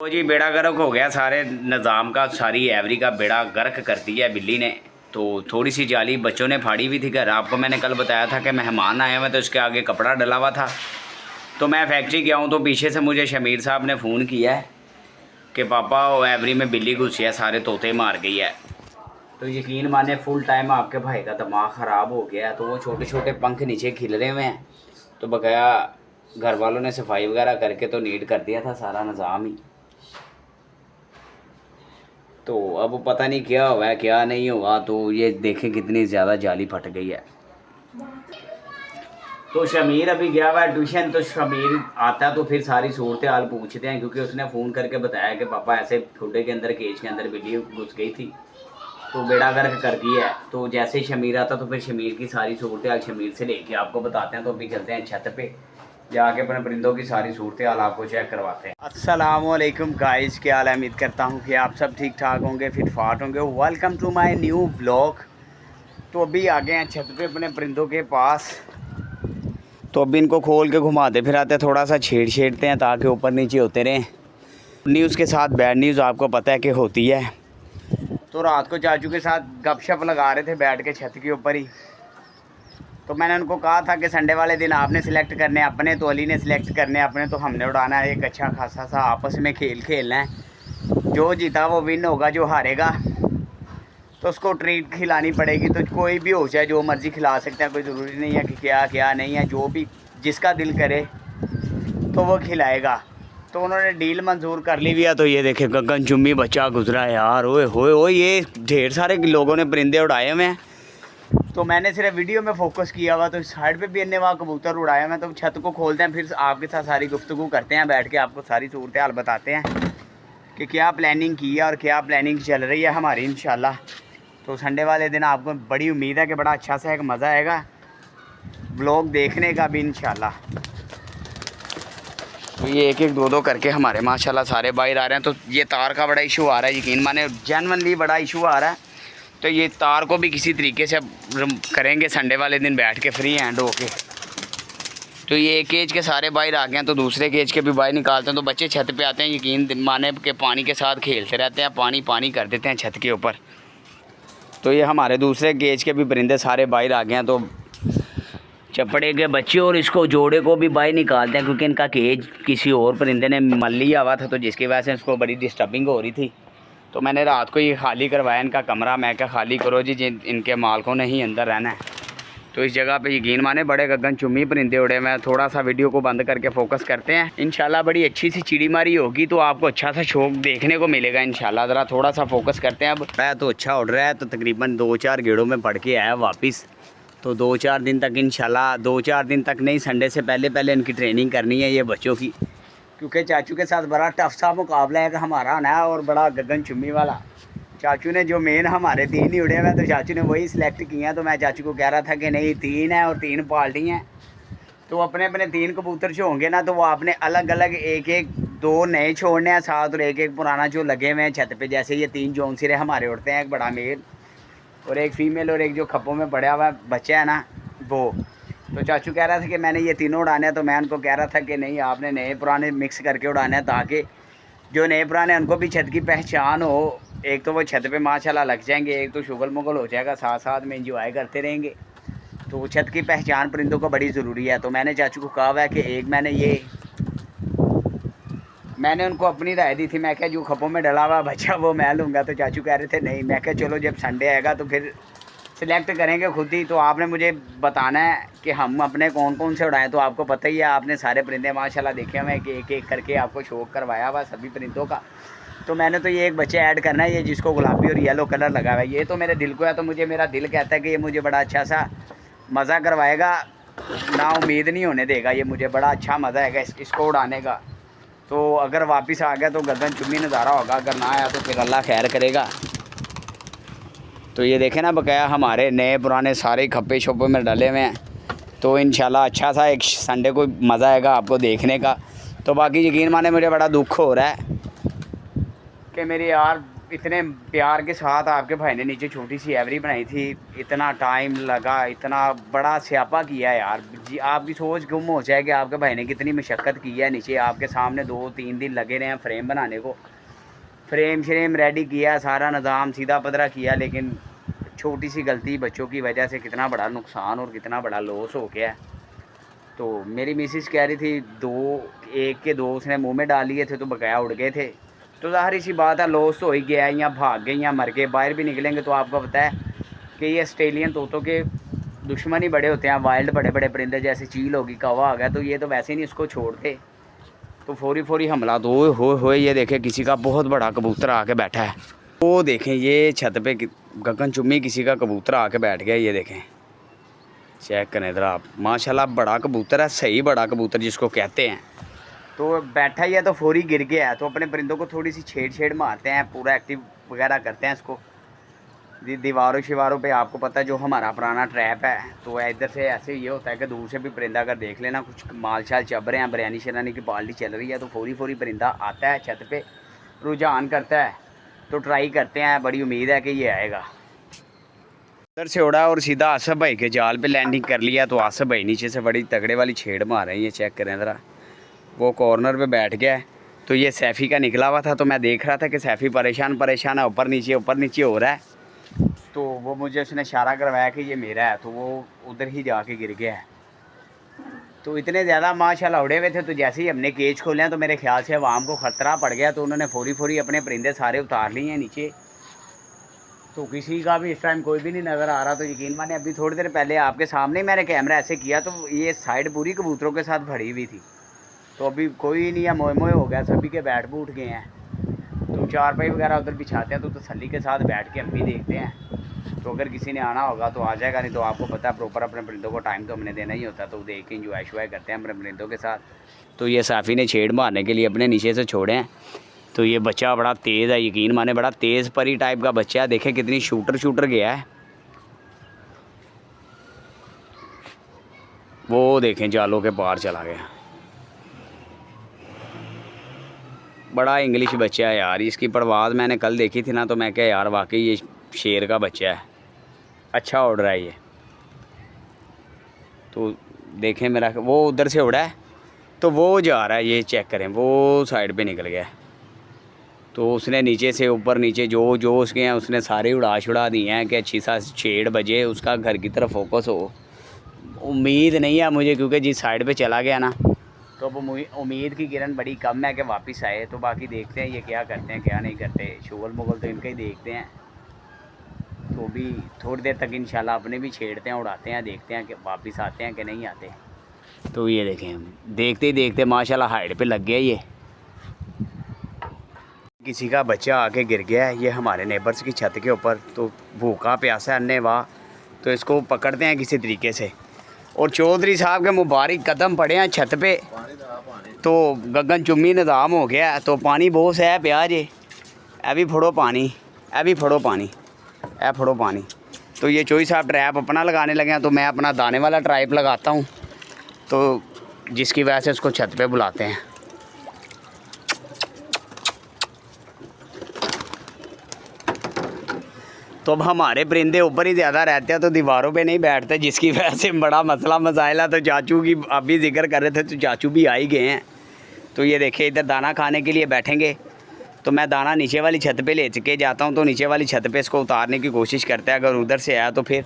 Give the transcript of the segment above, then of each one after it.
तो जी बेड़ा गर्क हो गया सारे निज़ाम का, सारी एवरी का बेड़ा गर्क कर दिया बिल्ली ने। तो थोड़ी सी जाली बच्चों ने फाड़ी हुई थी घर। आपको मैंने कल बताया था कि मेहमान आए हुए तो उसके आगे कपड़ा डला हुआ था। तो मैं फैक्ट्री गया हूँ तो पीछे से मुझे शमीर साहब ने फ़ोन किया है कि पापा एवरी में बिल्ली घुसी है, सारे तोते मार गई है। तो यकीन माने फुल टाइम आपके भाई का दिमाग ख़राब हो गया। तो वो छोटे छोटे पंख नीचे खिल रहे हुए हैं। तो बकाया घर वालों ने सफाई वगैरह करके तो नीट कर दिया था सारा निज़ाम ही। तो अब पता नहीं क्या हुआ है क्या नहीं हुआ। तो ये देखें कितनी ज़्यादा जाली फट गई है। तो शमीर अभी गया हुआ है ट्यूशन। तो शमीर आता तो फिर सारी सूरत हाल पूछते हैं, क्योंकि उसने फ़ोन करके बताया कि पापा ऐसे खुडे के अंदर केज के अंदर बिल्ली घुस गई थी, तो बेड़ा गर्क कर दिया है। तो जैसे ही शमीर आता तो फिर शमीर की सारी सूरत हाल शमीर से लेके आपको बताते हैं। तो अभी चलते हैं छत पे, जाके अपने परिंदों की सारी सूरत हाल आपको चेक करवाते हैं। अस्सलामुअलैकुम गाइस, क्या हाल है? उम्मीद करता हूँ कि आप सब ठीक ठाक होंगे, फिट फाट होंगे। Welcome to my new blog. तो अभी आ गए हैं छत पे अपने परिंदों के पास। तो अभी इनको खोल के घुमाते फिराते, थोड़ा सा छेड़ते हैं ताकि ऊपर नीचे होते रहें। न्यूज़ के साथ बैड न्यूज़ आपको पता है कि होती है। तो रात को चाचू के साथ गपशप लगा रहे थे बैठ के छत के ऊपर ही। तो मैंने उनको कहा था कि संडे वाले दिन आपने सिलेक्ट करने अपने, तो अली ने सिलेक्ट करने अपने, तो हमने उड़ाना है। एक अच्छा खासा सा आपस में खेल खेलना है। जो जीता वो विन होगा, जो हारेगा तो उसको ट्रीट खिलानी पड़ेगी। तो कोई भी हो चाहे जो मर्ज़ी खिला सकते हैं, कोई ज़रूरी नहीं है कि क्या क्या नहीं है। जो भी जिसका दिल करे तो वो खिलाएगा। तो उन्होंने डील मंजूर कर ली हुई है। तो ये देखे गगन चुम्बी बच्चा गुजरा है यार। ओए होए ओए, ये ढेर सारे लोगों ने परिंदे उड़ाए हुए हैं। तो मैंने सिर्फ वीडियो में फोकस किया हुआ। तो साइड पे भी अन्य वहाँ कबूतर उड़ाया मैं। तो छत को खोलते हैं, फिर आपके साथ सारी गुफ्तगू करते हैं बैठ के, आपको सारी सूरत हाल बताते हैं कि क्या प्लानिंग की है और क्या प्लानिंग चल रही है हमारी इंशाल्लाह। तो संडे वाले दिन आपको बड़ी उम्मीद है कि बड़ा अच्छा सा एक मज़ा आएगा व्लॉग देखने का भी इंशाल्लाह। तो ये एक एक दो दो करके हमारे माशाल्लाह सारे बाहर आ रहे हैं। तो ये तार का बड़ा इशू आ रहा है, यकीन माने जेन्युइनली बड़ा इशू आ रहा है। तो ये तार को भी किसी तरीके से करेंगे संडे वाले दिन बैठ के फ्री हैंड होके। तो ये एक केज के सारे बाहर आ गए हैं, तो दूसरे केज के भी बाहर निकालते हैं। तो बच्चे छत पे आते हैं, यकीन माने के पानी के साथ खेलते रहते हैं, पानी पानी कर देते हैं छत के ऊपर। तो ये हमारे दूसरे केज के भी परिंदे सारे बाहर आ गए हैं। तो चपड़े के बच्चे और इसको जोड़े को भी बाहर निकालते हैं, क्योंकि इनका केज किसी और परिंदे ने मल लिया हुआ था, तो जिसकी वजह से इसको बड़ी डिस्टर्बिंग हो रही थी। तो मैंने रात को ये खाली करवाया इनका कमरा। मैं क्या खाली करो जी, जिन इनके मालकों ने ही अंदर रहना है। तो इस जगह पे यकीन माने बड़े गगन चुम्मी परिंदे उड़े। मैं थोड़ा सा वीडियो को बंद करके फोकस करते हैं। इंशाल्लाह बड़ी अच्छी सी चिड़ीमारी होगी, तो आपको अच्छा सा शौक देखने को मिलेगा इंशाल्लाह। ज़रा थोड़ा सा फोकस करते हैं। अब तो अच्छा उड़ रहा है, तो तकरीबन 2-4 गेड़ों में पढ़ के आया वापस। तो 2-4 दिन तक इंशाल्लाह, 2-4 दिन तक नहीं, संडे से पहले पहले इनकी ट्रेनिंग करनी है ये बच्चों की, क्योंकि चाचू के साथ बड़ा टफ सा मुकाबला है कि हमारा आना है। और बड़ा गगन चुम्मी वाला चाचू ने जो मेन हमारे 3 ही उड़े हुए हैं, तो चाचू ने वही सिलेक्ट किए हैं। तो मैं चाचू को कह रहा था कि नहीं 3 है और 3 पार्टी हैं। तो अपने अपने 3 कबूतर जो होंगे ना, तो वो आपने अलग अलग एक एक 2 नए छोड़ने हैं साथ, और एक एक पुराना जो लगे हुए हैं छत पे। जैसे ये 3 जौन सिरे हमारे उड़ते हैं, एक बड़ा मेल और एक फ़ीमेल और एक जो खप्पों में पड़ा हुआ बच्चा है ना वो। तो चाचू कह रहा था कि मैंने ये तीनों उड़ाने हैं। तो मैं उनको कह रहा था कि नहीं, आपने नए पुराने मिक्स करके उड़ाने हैं, ताकि जो नए पुराने हैं उनको भी छत की पहचान हो। एक तो वो छत पे माशाल्लाह लग जाएंगे, एक तो शुगल मुगल हो जाएगा, साथ साथ में इंजॉय करते रहेंगे। तो छत की पहचान परिंदों को बड़ी ज़रूरी है। तो मैंने चाचू को कहा हुआ है कि एक मैंने उनको अपनी राय दी थी। मैं क्या जो खप्पों में डला हुआ बच्चा वो मैं लूँगा। तो चाचू कह रहे थे नहीं। मैं क्या चलो जब संडे आएगा तो फिर सिलेक्ट करेंगे खुद ही। तो आपने मुझे बताना है कि हम अपने कौन कौन से उड़ाएँ। तो आपको पता ही है, आपने सारे परिंदे माशाल्लाह देखे हुए कि एक एक करके आपको शौक करवाया हुआ सभी परिंदों का। तो मैंने तो ये एक बच्चे ऐड करना है, ये जिसको गुलाबी और येलो कलर लगा हुआ है। ये तो मेरे दिल को है, तो मुझे मेरा दिल कहता है कि ये मुझे बड़ा अच्छा सा मज़ा करवाएगा, ना उम्मीद नहीं होने देगा। ये मुझे बड़ा अच्छा मज़ा आएगा इसको उड़ाने का। तो अगर वापस आ गया तो गगन चुम्बी नज़ारा होगा, अगर ना आया तो फिर अल्लाह खैर करेगा। तो ये देखें ना, बकाया हमारे नए पुराने सारे खप्पे शोपे में डले हुए हैं। तो इंशाल्लाह अच्छा सा एक संडे को मज़ा आएगा आपको देखने का। तो बाकी यकीन माने मुझे बड़ा दुख हो रहा है कि मेरे यार इतने प्यार के साथ आपके भाई ने नीचे छोटी सी एवरी बनाई थी, इतना टाइम लगा, इतना बड़ा स्यापा किया है यार जी। आपकी सोच गुम हो जाए कि आपके भाई ने कितनी मशक्क़त की है नीचे। आपके सामने 2-3 दिन लगे रहे हैं फ्रेम बनाने को, फ्रेम श्रेम रेडी किया, सारा निज़ाम सीधा पदरा किया, लेकिन छोटी सी गलती बच्चों की वजह से कितना बड़ा नुकसान और कितना बड़ा लॉस हो गया है। तो मेरी मिसिस कह रही थी एक के दो उसने मुंह में डाल लिए थे तो बकाया उड़ गए थे। तो ज़ाहिर सी बात है, लॉस तो हो ही गया है, या भाग गए या मर गए। बाहर भी निकलेंगे तो आपको पता है कि ये ऑस्ट्रेलियन तोतों के दुश्मन ही बड़े होते हैं। वाइल्ड बड़े बड़े परिंदे जैसे चील होगी, कौवा आ गया, तो ये तो वैसे नहीं इसको छोड़ते, तो फौरी हमला। तो हो ये देखें किसी का बहुत बड़ा कबूतर आके बैठा है। वो देखें ये छत पे गगनचुम्बी किसी का कबूतर आके बैठ गया। ये देखें, चेक करें इधर आप, माशाल्लाह बड़ा कबूतर है, सही बड़ा कबूतर जिसको कहते हैं। तो बैठा ही है तो फौरी गिर गया है। तो अपने परिंदों को थोड़ी सी छेड़ मारते हैं, पूरा एक्टिव वगैरह करते हैं इसको। दीवारों शिवारों पे आपको पता है जो हमारा पुराना ट्रैप है, तो इधर से ऐसे ये होता है कि दूर से भी परिंदा अगर देख लेना कुछ माल शाल चब रहे हैं, बिरयानी शरानी की पार्टी चल रही है, तो फौरी परिंदा आता है छत पे, रुझान करता है। तो ट्राई करते हैं, बड़ी उम्मीद है कि ये आएगा। उधर से उड़ा और सीधा आसफ भाई के जाल पे लैंडिंग कर लिया। तो आसफ भाई नीचे से बड़ी तगड़े वाली छेड़ मार रही है, चेक करें ज़रा। वो कॉर्नर पे बैठ गया है। तो ये सैफ़ी का निकला हुआ था, तो मैं देख रहा था कि सैफ़ी परेशान है, ऊपर नीचे हो रहा है। तो वो मुझे उसने इशारा करवाया कि ये मेरा है, तो वो उधर ही जाके गिर गया है। तो इतने ज़्यादा माशाल्लाह उड़े हुए थे, तो जैसे ही हमने केज खोले हैं तो मेरे ख्याल से अवाम को ख़तरा पड़ गया, तो उन्होंने फौरी अपने परिंदे सारे उतार लिए हैं नीचे। तो किसी का भी इस टाइम कोई भी नहीं नज़र आ रहा। तो यकीन माने अभी थोड़ी देर पहले आपके सामने मैंने कैमरा ऐसे किया तो ये साइड पूरी कबूतरों के साथ भरी हुई थी। तो अभी कोई नहीं है, मोए हो गया, सभी के बैठ बूठ गए हैं। तो चारपाई वगैरह उधर बिछाते हैं, तो तसल्ली के साथ बैठ के हम भी देखते हैं। तो अगर किसी ने आना होगा तो आ जाएगा, नहीं तो आपको पता है प्रॉपर अपने परिंदों को टाइम तो हमने देना ही होता है। तो देख के इंजॉय शॉय करते हैं अपने परिंदों के साथ। तो ये साफ़ी ने छेड़ मारने के लिए अपने नीचे से छोड़े हैं। तो ये बच्चा बड़ा तेज़ है, यकीन माने बड़ा तेज़ परी टाइप का बच्चा है। देखें कितनी शूटर गया है। वो देखें जालों के पार चला गया। बड़ा इंग्लिश बच्चा है यार। इसकी परवाज़ मैंने कल देखी थी ना, तो मैं क्या यार वाकई ये शेर का बच्चा है, अच्छा उड़ रहा है ये। तो देखें मेरा वो उधर से उड़ा है, तो वो जा रहा है, ये चेक करें, वो साइड पे निकल गया। तो उसने नीचे से ऊपर नीचे जो उसके हैं उसने सारे उड़ा दिए हैं कि अच्छी सा छेड़ बजे, उसका घर की तरफ फोकस हो। उम्मीद नहीं है मुझे, क्योंकि जिस साइड पे चला गया ना, तो अब उम्मीद की किरण बड़ी कम है कि वापस आए। तो बाकी देखते हैं ये क्या करते हैं क्या नहीं करते, शुगल मुगल तो इनका ही देखते हैं। तो भी थोड़ी देर तक इंशाल्लाह अपने भी छेड़ते हैं, उड़ाते हैं, देखते हैं कि वापस आते हैं कि नहीं आते। तो ये देखें, देखते ही देखते माशाल्लाह हाइट पे लग गया ये। किसी का बच्चा आके गिर गया है, ये हमारे नेबर्स की छत के ऊपर। तो भूखा प्यासा अन्ने वाह, तो इसको पकड़ते हैं किसी तरीके से। और चौधरी साहब के मुबारक कदम पड़े हैं छत पे, तो गगनचुम्बी निज़ाम हो गया है। तो पानी बहुत है प्याज, ए भी फड़ो पानी, ए भी फड़ो पानी, ए फड़ो पानी। तो ये चौधरी साहब ट्रैप अपना लगाने लगे हैं, तो मैं अपना दाने वाला ट्रैप लगाता हूँ, तो जिसकी वजह से उसको छत पे बुलाते हैं। तो अब हमारे परिंदे ऊपर ही ज़्यादा रहते हैं, तो दीवारों पे नहीं बैठते, जिसकी वजह से बड़ा मसला मसाइल है। तो चाचू की अभी जिक्र कर रहे थे, तो चाचू भी आ ही गए हैं। तो ये देखिए इधर दाना खाने के लिए बैठेंगे, तो मैं दाना नीचे वाली छत पे ले के जाता हूँ। तो नीचे वाली छत पे इसको उतारने की कोशिश करते हैं, अगर उधर से आया तो फिर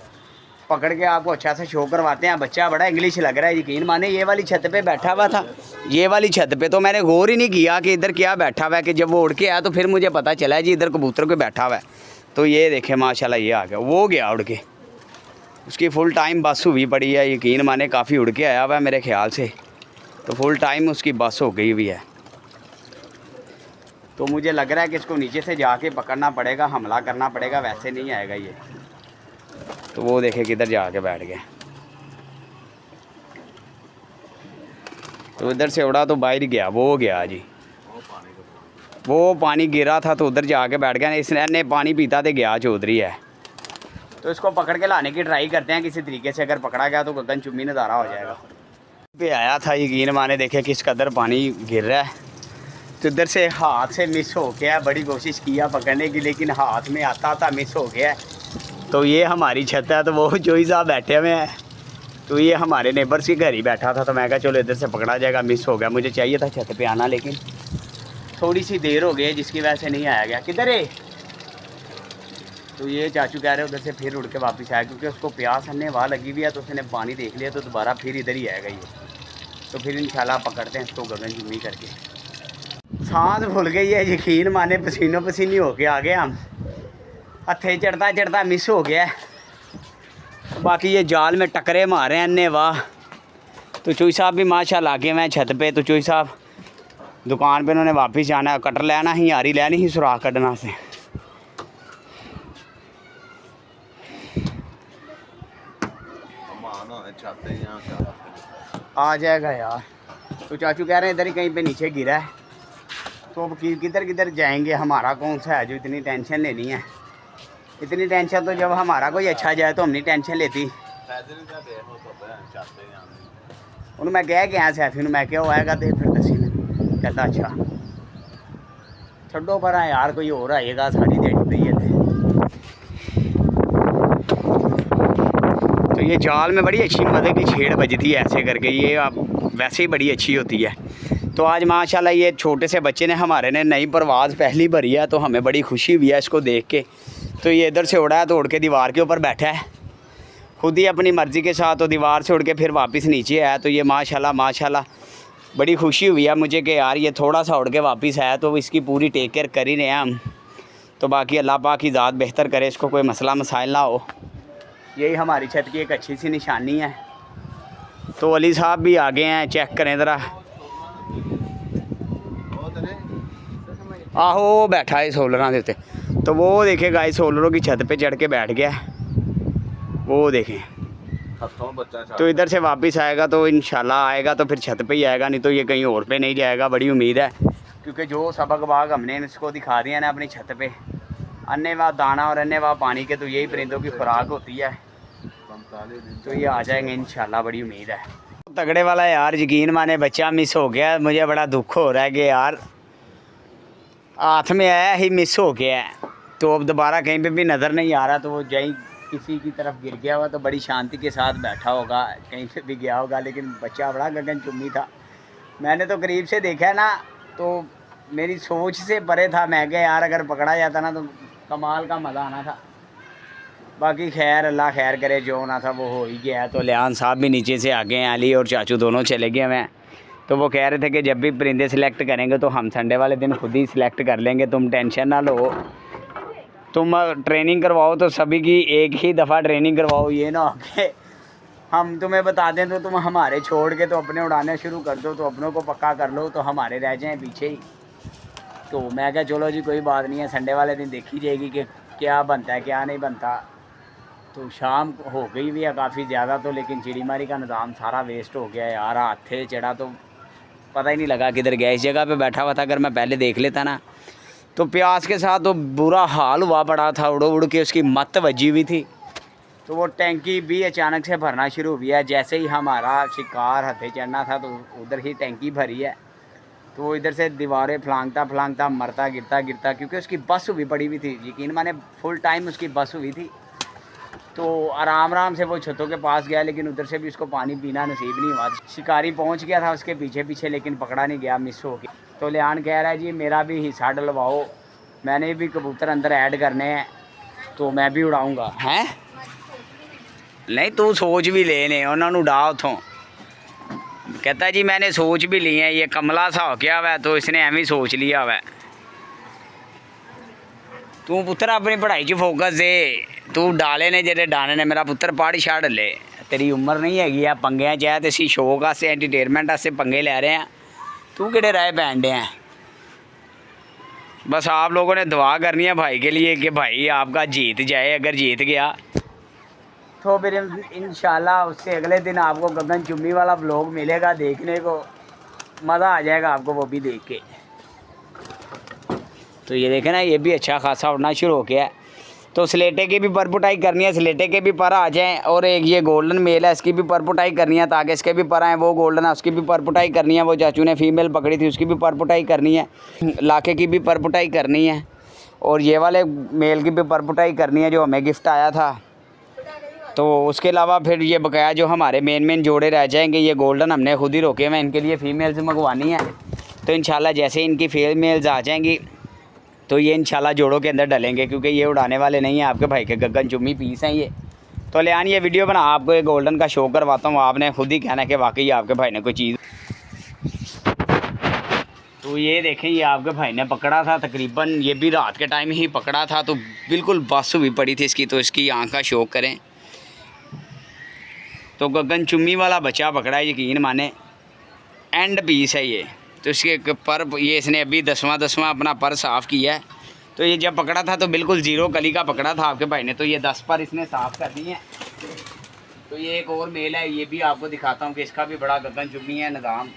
पकड़ के आपको अच्छा से शो करवाते हैं। बच्चा बड़ा इंग्लिश लग रहा है, यकीन माने ये वाली छत पे बैठा हुआ था, ये वाली छत पे। तो मैंने गौर ही नहीं किया कि इधर क्या बैठा हुआ है, कि जब वो उड़ के आया तो फिर मुझे पता चला है जी इधर कबूतर को बैठा हुआ है। तो ये देखें माशाल्लाह ये आ गया, वो गया उड़ के, उसकी फ़ुल टाइम बस हुई पड़ी है, यकीन माने काफ़ी उड़ के आया हुआ है मेरे ख्याल से। तो फुल टाइम उसकी बस हो गई हुई है। तो मुझे लग रहा है कि इसको नीचे से जाके पकड़ना पड़ेगा, हमला करना पड़ेगा, वैसे नहीं आएगा ये। तो वो देखे किधर जाके बैठ गया। तो इधर से उड़ा तो बाहर गया, वो गया जी, वो पानी गिरा था तो उधर जाके बैठ गया। इसने पानी पीता तो गया चौधरी है। तो इसको पकड़ के लाने की ट्राई करते हैं किसी तरीके से, अगर पकड़ा गया तो गगनचुम्बी नज़ारा हो जाएगा। पे आया था, यकीन माने देखे किस कदर पानी गिर रहा है। तो इधर से हाथ से मिस हो गया, बड़ी कोशिश किया पकड़ने की लेकिन हाथ में आता था मिस हो गया। तो ये हमारी छत है, तो वो जोई साहब बैठे हुए हैं, तो ये हमारे नेबर्स के घर ही बैठा था, तो मैं कहा चलो इधर से पकड़ा जाएगा, मिस हो गया। मुझे चाहिए था छत पे आना लेकिन थोड़ी सी देर हो गई जिसकी वजह से नहीं आया गया। किधर है? तो ये चाचू कह रहे उधर से फिर उड़ के वापस आया क्योंकि उसको प्यास अन्य वहाँ लगी हुई है, तो उसने पानी देख लिया तो दोबारा फिर इधर ही आएगा ये। तो फिर इंशाल्लाह पकड़ते हैं इसको गगन जुम्मी करके। सांस भूल गई है, यकीन माने पसीनों पसीनी होके आ गए हम। हथे चढ़ता चढ़ता मिस हो गया। बाकी ये जाल में टकरे मारे हैं अन्य वाह। तो चोई साहब भी माशाल्लाह आगे मैं छत पे, तो चोई साहब दुकान पे उन्होंने वापस जाना है, कटर लेना ही, यारी लेनी ही सुराख कढ़ना से। आ जाएगा यार। तो चाचू कह रहे हैं इधर ही कहीं पे नीचे गिरा है, तो अब किधर किधर जाएंगे, हमारा कौन सा है जो इतनी टेंशन लेनी है। इतनी टेंशन तो जब हमारा कोई अच्छा जाए तो हम नहीं टेंशन लेती। उन्होंने मैं कह गया सैफी मैं क्या आएगा तो फिर दसी ने कहता अच्छा छोड़ो पर यार कोई और आएगा, साड़ी देनी पई है। तो ये जाल में बड़ी अच्छी मदद की छेड़ बजती है ऐसे करके, ये आप वैसे ही बड़ी अच्छी होती है। तो आज माशाल्लाह ये छोटे से बच्चे ने हमारे ने नई परवाज़ पहली भरी है, तो हमें बड़ी खुशी हुई है इसको देख के। तो ये इधर से उड़ा है तो उड़ के दीवार के ऊपर बैठा है खुद ही अपनी मर्ज़ी के साथ, तो दीवार से उड़ के फिर वापस नीचे आया। तो ये माशाल्लाह माशाल्लाह बड़ी खुशी हुई है मुझे कि यार ये थोड़ा सा उड़ के वापस आया, तो इसकी पूरी टेक केयर कर ही रहे हैं हम। तो बाकी अल्लाह पाक की ज़ात बेहतर करे, इसको कोई मसला मसाइल ना हो, यही हमारी छत की एक अच्छी सी निशानी है। तो अली साहब भी आगे हैं, चेक करें ज़रा। आहो बैठा है सोलर देते, तो वो देखे गाइस सोलरों की छत पे चढ़ के बैठ गया, वो देखें। तो इधर से वापस आएगा तो इंशाल्लाह आएगा तो फिर छत पे ही आएगा, नहीं तो ये कहीं और पे नहीं जाएगा, बड़ी उम्मीद है। क्योंकि जो सबक बाग हमने इसको दिखा दिया ना अपनी छत पे, अन्य वाह दाना और अन्य वाह पानी के, तो यही परिंदों की खुराक होती है। तो ये आ जाएंगे इंशाल्लाह, बड़ी उम्मीद है। तगड़े वाला यार, यकीन माने बच्चा मिस हो गया, मुझे बड़ा दुख हो रहा है कि यार हाथ में आया ही मिस हो गया है। तो अब दोबारा कहीं पे भी नज़र नहीं आ रहा, तो वो जहीं किसी की तरफ गिर गया हुआ तो बड़ी शांति के साथ बैठा होगा, कहीं पे भी गया होगा। लेकिन बच्चा बड़ा गगनचुम्बी था, मैंने तो करीब से देखा ना, तो मेरी सोच से परे था। मैं क्या यार अगर पकड़ा जाता ना तो कमाल का मज़ा आना था। बाकी खैर अल्लाह खैर करे, जो होना था वो हो ही गया। तो लियान साहब भी नीचे से आ गए हैं, अली और चाचू दोनों चले गए हैं। तो वो कह रहे थे कि जब भी परिंदे सिलेक्ट करेंगे तो हम संडे वाले दिन खुद ही सिलेक्ट कर लेंगे, तुम टेंशन ना लो। तुम ट्रेनिंग करवाओ तो सभी की एक ही दफ़ा ट्रेनिंग करवाओ, ये ना हो के हम तुम्हें बता दें तो तुम हमारे छोड़ के तो अपने उड़ाने शुरू कर दो, तो अपनों को पक्का कर लो तो हमारे रह जाएं पीछे ही। तो मैं क्या चलो जी कोई बात नहीं है, संडे वाले दिन देखी जाएगी कि क्या बनता है क्या नहीं बनता। तो शाम हो गई भी है काफ़ी ज़्यादा, तो लेकिन चिड़ीमारी का निज़ाम सारा वेस्ट हो गया यार। हाथे चढ़ा तो पता ही नहीं लगा किधर गया, इस जगह पे बैठा हुआ था। अगर मैं पहले देख लेता ना तो प्यास के साथ तो बुरा हाल हुआ पड़ा था, उड़ उड़ के उसकी मत वजी हुई थी। तो वो टैंकी भी अचानक से भरना शुरू हुई है, जैसे ही हमारा शिकार हथे चढ़ना था तो उधर ही टैंकी भरी है। तो वो इधर से दीवारें फलांगता फलांगता मरता गिरता गिरता, क्योंकि उसकी बस हुई पड़ी हुई थी, यकीन माने फुल टाइम उसकी बस हुई थी। तो आराम आराम से वो छतों के पास गया, लेकिन उधर से भी उसको पानी पीना नसीब नहीं हुआ। शिकारी पहुंच गया था उसके पीछे पीछे, लेकिन पकड़ा नहीं गया, मिस हो गया। तो लियान कह रहा है जी मेरा भी हिस्सा डलवाओ, मैंने भी कबूतर अंदर ऐड करने हैं, तो मैं भी उड़ाऊँगा। हैं नहीं तू सोच भी ले उन्होंने डा उतों। कहता जी मैंने सोच भी ली है, ये कमला सा हो गया हुआ, तो इसने एवं सोच लिया हुआ। तू पुत्र अपनी पढ़ाई च फोकस दे, तू डाले ने जेडे डाने ने, मेरा पुत्र पढ़ छड़ ले, तेरी उम्र नहीं हैगी है पंगे च, तो असी शौक आस्ते एंटरटेनमेंट आस्ते पंगे ले रहे हैं, तू किहड़े राह पैन डे हैं। बस आप लोगों ने दुआ करनी है भाई के लिए कि भाई आपका जीत जाए। अगर जीत गया तो फिर इंशाल्लाह उससे अगले दिन आपको गगनचुम्बी वाला व्लॉग मिलेगा देखने को, मज़ा आ जाएगा आपको वो भी देख के। तो ये देखें ना, ये भी अच्छा खासा उड़ना शुरू हो गया है। तो स्लेटे की भी परपुटाई करनी है, स्लेटे के भी पर आ जाएँ। और एक ये गोल्डन मेल है, इसकी भी परपुटाई करनी है ताकि इसके भी पर आएँ। वो गोल्डन है, उसकी भी परपुटाई करनी है। वो चाचू ने फीमेल पकड़ी थी, उसकी भी परपुटाई करनी है। लाके की भी परपुटाई करनी है। और ये वाले मेल की भी परपुटाई करनी है जो हमें गिफ्ट आया था। तो उसके अलावा फिर ये बकाया जो हमारे मेन जोड़े रह जाएंगे, ये गोल्डन हमने खुद ही रोके हुए, इनके लिए फ़ीमेल्स मंगवानी है। तो इंशाल्लाह जैसे इनकी फीमेल्स आ जाएंगी तो ये इंशाल्लाह जोड़ों के अंदर डलेंगे, क्योंकि ये उड़ाने वाले नहीं हैं। आपके भाई के गगन चुम्मी पीस हैं ये। तो लियान ये वीडियो बना आपको ये गोल्डन का शो करवाता हूँ, आपने खुद ही कहना कि वाकई आपके भाई ने कोई चीज़। तो ये देखें, ये आपके भाई ने पकड़ा था, तकरीबन ये भी रात के टाइम ही पकड़ा था। तो बिल्कुल बस हुई पड़ी थी इसकी, तो इसकी आँख का शौक करें। तो गगन चुम्मी वाला बच्चा पकड़ा है, यकीन माने एंड पीस है ये। तो इसके पर ये इसने अभी 10वां अपना पर साफ़ किया है। तो ये जब पकड़ा था तो बिल्कुल ज़ीरो कली का पकड़ा था आपके भाई ने। तो ये 10 पर इसने साफ़ कर दिए हैं। तो ये एक और मेल है, ये भी आपको दिखाता हूँ कि इसका भी बड़ा गगन चुम्मी है निज़ाम।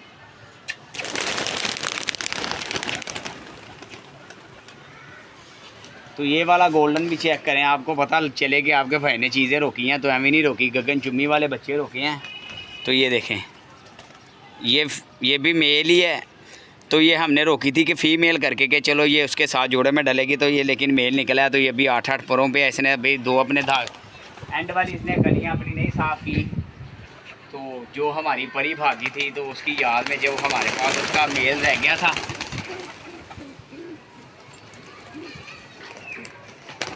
तो ये वाला गोल्डन भी चेक करें, आपको पता चले कि आपके भाई ने चीज़ें रोकी हैं। तो हमें नहीं रोकी, गगन चुम्मी वाले बच्चे रोके हैं। तो ये देखें, ये भी मेल ही है। तो ये हमने रोकी थी कि फ़ीमेल करके कि चलो ये उसके साथ जोड़े में डलेगी। तो ये लेकिन मेल निकला है। तो ये भी 8 परों पे इसने अभी 2 अपने धाग एंड वाली इसने कलियाँ अपनी नहीं साफ़ की। तो जो हमारी परी भागी थी तो उसकी याद में जो हमारे पास उसका मेल रह गया था।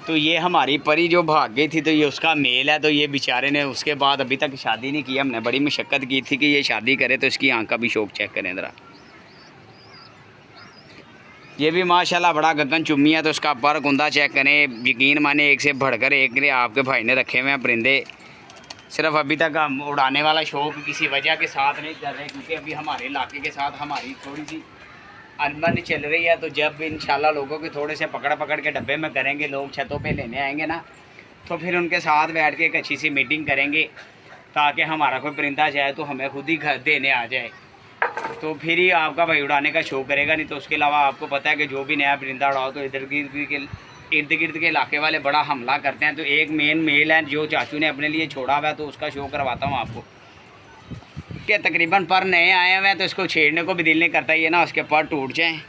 तो ये हमारी परी जो भाग गई थी तो ये उसका मेल है। तो ये बेचारे ने उसके बाद अभी तक शादी नहीं की। हमने बड़ी मशक्क़त की थी कि ये शादी करे। तो इसकी आँख का भी शौक चेक करें ज़रा। ये भी माशाल्लाह बड़ा गगन चुम्मी है। तो उसका पर कुंदा चेक करें, यकीन माने एक से बढ़कर एक ने आपके भाई ने रखे हुए हैं परिंदे। सिर्फ अभी तक हम उड़ाने वाला शौक़ किसी वजह के साथ नहीं कर रहे, क्योंकि अभी हमारे इलाके के साथ हमारी थोड़ी सी अनबन चल रही है। तो जब इंशाल्लाह लोगों के थोड़े से पकड़ के डब्बे में करेंगे, लोग छतों पे लेने आएंगे ना, तो फिर उनके साथ बैठ के एक अच्छी सी मीटिंग करेंगे ताकि हमारा कोई परिंदा जाए तो हमें खुद ही घर देने आ जाए। तो फिर ही आपका भाई उड़ाने का शौक़ करेगा। नहीं तो उसके अलावा आपको पता है कि जो भी नया परिंदा उड़ाओ तो इर्द गिर्द के इलाके वाले बड़ा हमला करते हैं। तो एक मेल है जो चाचू ने अपने लिए छोड़ा हुआ है, तो उसका शो करवाता हूँ आपको कि तकरीबन पर नए आए हुए हैं। तो इसको छेड़ने को भी दिल नहीं करता, ये ना उसके पर टूट जाएँ।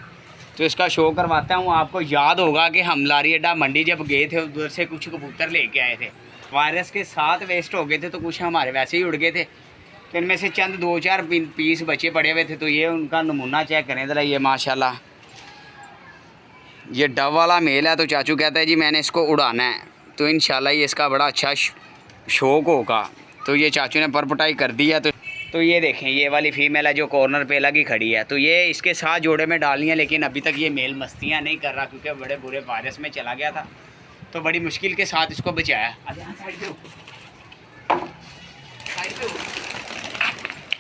तो इसका शो करवाता हूँ। आपको याद होगा कि हम लारी अड्डा मंडी जब गए थे, उधर से कुछ कबूतर लेके आए थे, वायरस के साथ वेस्ट हो गए थे। तो कुछ हमारे वैसे ही उड़ गए थे। तो इनमें से चंद 2-4 पीस बचे पड़े हुए थे। तो ये उनका नमूना चेक करें ज़रा। ये माशाल्लाह ये डव वाला मेल है। तो चाचू कहता है जी मैंने इसको उड़ाना है। तो इंशाल्लाह ये इसका बड़ा अच्छा शौक होगा। तो ये चाचू ने परपटाई कर दी है। तो ये देखें, ये वाली फ़ीमेल है जो कॉर्नर पे लगी खड़ी है। तो ये इसके साथ जोड़े में डालनी है, लेकिन अभी तक ये मेल मस्तियाँ नहीं कर रहा, क्योंकि बड़े बुरे वायरस में चला गया था। तो बड़ी मुश्किल के साथ इसको बचाया।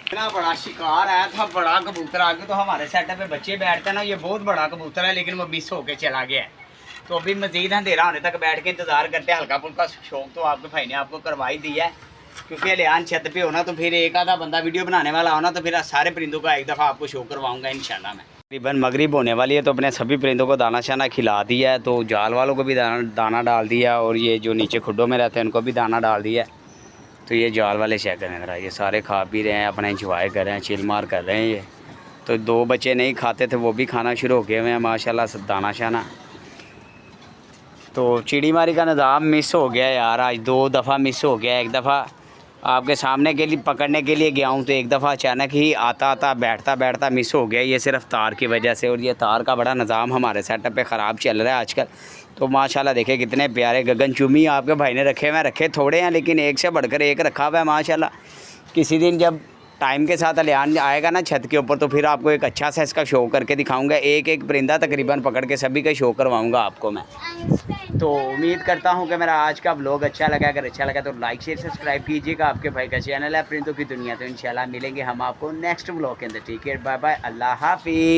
इतना बड़ा शिकार आया था, बड़ा कबूतर आगे। तो हमारे सेटअप पे बच्चे बैठते हैं ना, ये बहुत बड़ा कबूतर है, लेकिन वो मिस होके चला गया है। तो अभी मज़ीद अंधेरा होने तक बैठ के इंतज़ार करते हैं। हल्का फुल्का शौक तो आपके भाई ने आपको करवा ही दिया है, क्योंकि लियान छत पे होना तो फिर एक आधा बंदा वीडियो बनाने वाला होना, तो फिर सारे परिंदों का एक दफ़ा आपको शो करवाऊँगा इंशाल्लाह मैं। तकरीबन मगरिब होने वाली है, तो अपने सभी परिंदों को दाना शाना खिला दिया है। तो जाल वालों को भी दाना डाल दिया, और ये जो नीचे खुड्डों में रहते हैं उनको भी दाना डाल दिया है। तो ये जाल वाले चेक करें ज़रा, ये सारे खा पी रहे हैं, अपना इंजॉय कर रहे हैं, चिल मार कर रहे हैं ये। तो 2 बच्चे नहीं खाते थे, वो भी खाना शुरू हो गए हुए हैं माशाल्लाह, दाना शाना। तो चिड़ी मारी का निज़ाम मिस हो गया यार, आज 2 दफ़ा मिस हो गया। एक दफ़ा आपके सामने के लिए पकड़ने के लिए गया हूँ, तो एक दफ़ा अचानक ही आता बैठता मिस हो गया। ये सिर्फ तार की वजह से, और ये तार का बड़ा निज़ाम हमारे सेटअप पे ख़राब चल रहा है आजकल। तो माशाल्लाह देखे कितने प्यारे गगन चुम्मी आपके भाई ने रखे हुए हैं। रखे थोड़े हैं, लेकिन एक से बढ़कर एक रखा हुआ है माशाल्लाह। किसी दिन जब टाइम के साथ लियान आएगा ना छत के ऊपर, तो फिर आपको एक अच्छा सा इसका शो करके दिखाऊंगा। एक परिंदा तकरीबन पकड़ के सभी का शो करवाऊंगा आपको मैं। तो उम्मीद करता हूं कि मेरा आज का व्लॉग अच्छा लगा। अगर अच्छा लगा तो लाइक शेयर सब्सक्राइब कीजिएगा। आपके भाई का चैनल है परिंदों की दुनिया। तो इंशाल्लाह मिलेंगे हम आपको नेक्स्ट व्लॉग के अंदर। ठीक है, बाय बाय, अल्लाह हाफिज़।